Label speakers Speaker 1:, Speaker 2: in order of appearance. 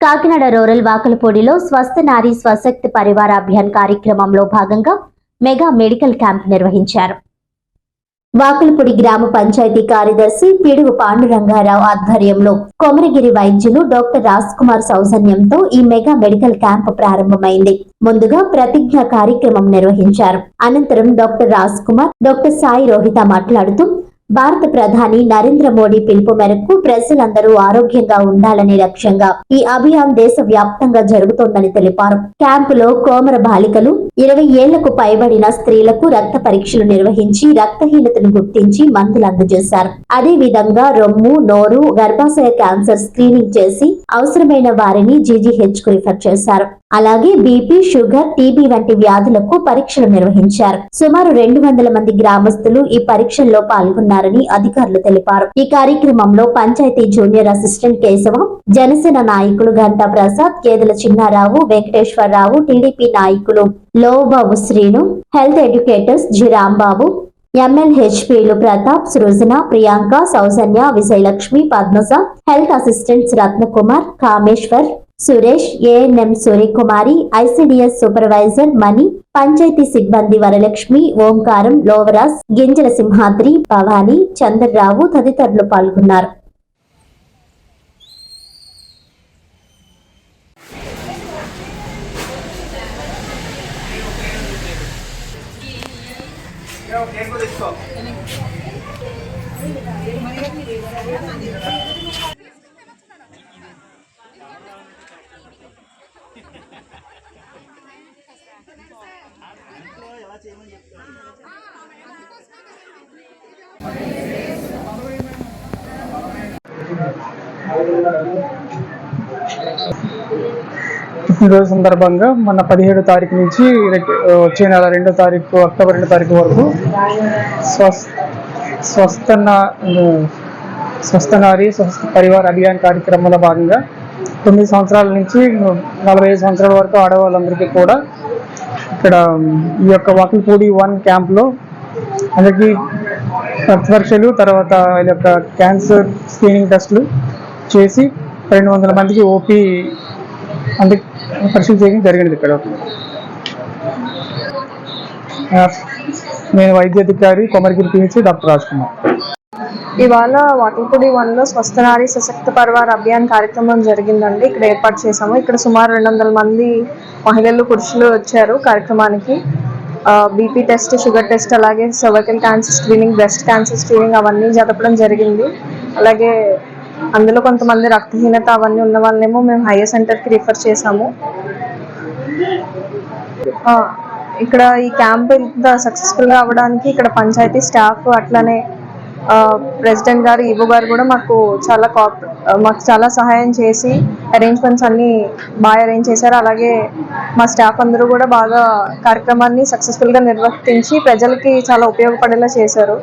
Speaker 1: Kakinada rural వాకలపూడిలో స్వస్థ నారీ స్వశక్తి పరివార అభియాన్ కార్యక్రమంలో భాగంగా మెగా మెడికల్ క్యాంప్ నిర్వహించారు. వాకలపూడి గ్రామ పంచాయతీ కార్యదర్శి పిడుగు పాండురంగారావు ఆధ్వర్యంలో కొమరగిరి వైద్యులు డాక్టర్ రాజ్ కుమార్ సౌజన్యంతో ఈ మెగా మెడికల్ క్యాంప్ ప్రారంభమైంది. ముందుగా ప్రతిజ్ఞ కార్యక్రమం నిర్వహించారు. అనంతరం డాక్టర్ రాజ్ కుమార్, డాక్టర్ సాయి రోహిత మాట్లాడుతూ భారత ప్రధాని నరేంద్ర మోడీ పిలుపు మేరకు ప్రజలందరూ ఆరోగ్యంగా ఉండాలనే లక్ష్యంగా ఈ అభియాన్ దేశ వ్యాప్తంగా జరుగుతోందని తెలిపారు. క్యాంపులో కోమర బాలికలు, 20 ఏళ్లకు పైబడిన స్త్రీలకు రక్త పరీక్షలు నిర్వహించి రక్తహీనతను గుర్తించి మందులు అందజేశారు. అదే విధంగా రొమ్ము, నోరు, గర్భాశయ క్యాన్సర్ స్క్రీనింగ్ చేసి అవసరమైన వారిని జీజీహెచ్ కు రిఫర్ చేశారు. అలాగే బీపీ, షుగర్, టీబీ వంటి వ్యాధులకు పరీక్షలు నిర్వహించారు. సుమారు 200 మంది గ్రామస్తులు ఈ పరీక్షల్లో పాల్గొన్నారని అధికారులు తెలిపారు. ఈ కార్యక్రమంలో పంచాయతీ జూనియర్ అసిస్టెంట్ కేశవ, జనసేన నాయకులు గంటా ప్రసాద్, కేదల చిన్నారావు, వెంకటేశ్వరరావు, టీడీపీ నాయకులు Lobabu Srinu, health educators G Rambabu, ఎంఎల్హెచ్పీలు Pratap, Srujana, Priyanka, Soujanya, Vijayalakshmi, Padmaja, health assistants Ratnakumar, Kameswar, Suresh, ANM Suryakumari, ICDS supervisor Mani, panchayati సిబ్బంది వరలక్ష్మి, ఓంకారం, లోవరాజ్, గింజల సింహాద్రి, భవానీ, చంద్రరావు తదితరులు పాల్గొన్నారు.
Speaker 2: పుట్టినరోజు సందర్భంగా మన 17వ తారీఖు నుంచి వచ్చే నెల 2వ తారీఖు, అక్టోబర్ 2వ తారీఖు వరకు స్వస్థ నారీ స్వస్థ పరివార అభియాన్ కార్యక్రమంలో భాగంగా 9 సంవత్సరాల నుంచి 45 సంవత్సరాల వరకు ఆడవాళ్ళందరికీ కూడా ఇక్కడ ఈ యొక్క వాకలపూడి 1 క్యాంప్లో అందరికీ రక్త పరీక్షలు, తర్వాత ఈ యొక్క క్యాన్సర్ స్క్రీనింగ్ టెస్టులు చేసి 200 మందికి ఓపీ అంటే పరీక్షలు చేయడం జరిగింది. ఇక్కడ నేను వైద్య అధికారి కొమరగిరి పిహెచ్ డాక్టర్ రాజ్ కుమార్.
Speaker 3: ఇవాళ వాకలపూడి 1లో స్వస్థ నారీ సశక్త పరివార అభియాన్ కార్యక్రమం జరిగిందండి. ఇక్కడ ఏర్పాటు చేశాము. ఇక్కడ సుమారు 200 మంది మహిళలు, పురుషులు వచ్చారు కార్యక్రమానికి. బీపీ టెస్ట్, షుగర్ టెస్ట్, అలాగే cervical cancer screening, breast cancer screening అవన్నీ జరపడం జరిగింది. అలాగే అందులో కొంతమంది రక్తహీనత అవన్నీ ఉన్న వాళ్ళేమో మేము హైయర్ సెంటర్కి రిఫర్ చేసాము. ఇక్కడ ఈ క్యాంప్ ఇంత సక్సెస్ఫుల్గా అవ్వడానికి ఇక్కడ పంచాయతీ స్టాఫ్, అట్లానే ప్రెసిడెంట్ గారు, ఈవో గారు కూడా మాకు చాలా సహాయం చేసి అరేంజ్మెంట్స్ అన్నీ బాగా అరేంజ్ చేశారు. అలాగే మా స్టాఫ్ అందరూ కూడా బాగా కార్యక్రమాన్ని సక్సెస్ఫుల్గా నిర్వర్తించి ప్రజలకి చాలా ఉపయోగపడేలా చేశారు.